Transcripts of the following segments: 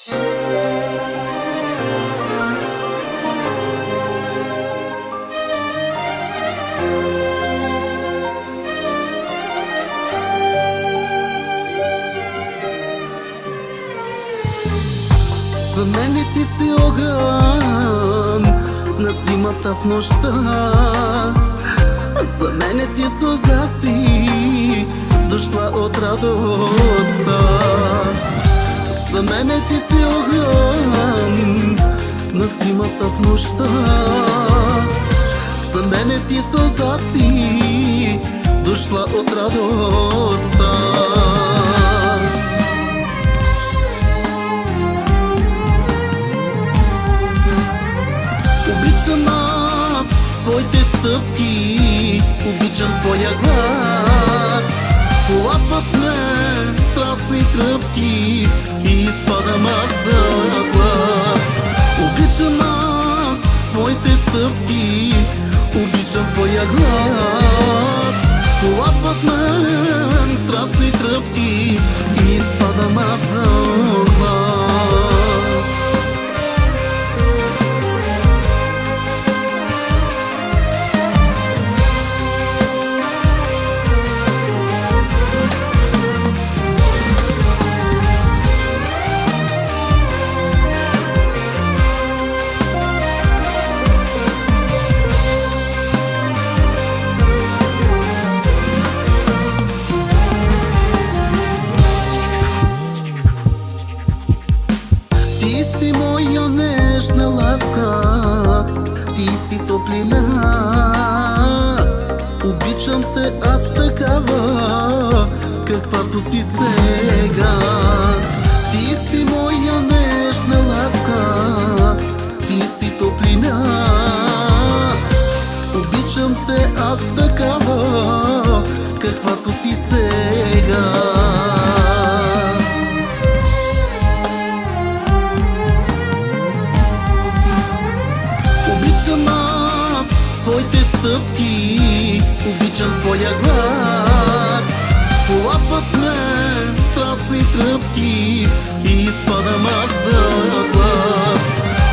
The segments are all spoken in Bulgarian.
За мене ти си огън на зимата в нощта. За мене ти сълза си дошла от радостта. За мене ти си огън на зимата в нощта. За мене ти сълза си дошла от радостта. Обичам аз твоите стъпки, обичам твоя глас. Полазват ме страстни тръпки и изпадам аз за глас. Обичам аз твоите стъпки, обичам твоя глас. Полазват ме страстни тръпки и изпадам аз за глас. Ти си моя нежна ласка, ти си топлина. Обичам те аз такава, каквато си сега. Ти си моя нежна ласка, ти си топлина. Обичам те аз такава, каквато си сега. Обичам аз твоите стъпки, обичам твоя глас. Полазват ме страстни тръпки и изпадам аз за глас.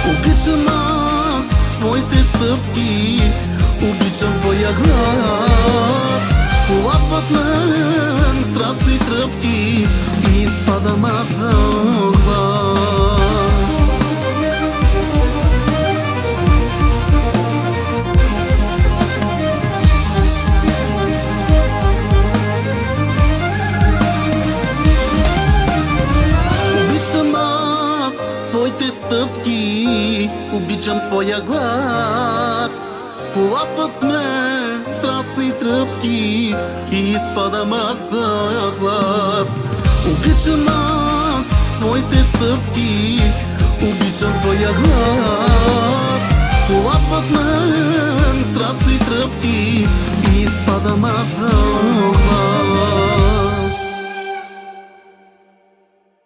Обичам аз твоите стъпки, обичам твоя глас. Полазват ме страстни тръпки и изпадам аз за глас. Обичам аз твоите стъпки, обичам твоя глас. Полазват ме страстни тръпки и изпадам аз за глас. Обичам аз твоите стъпки, обичам твоя глас. Полазват ме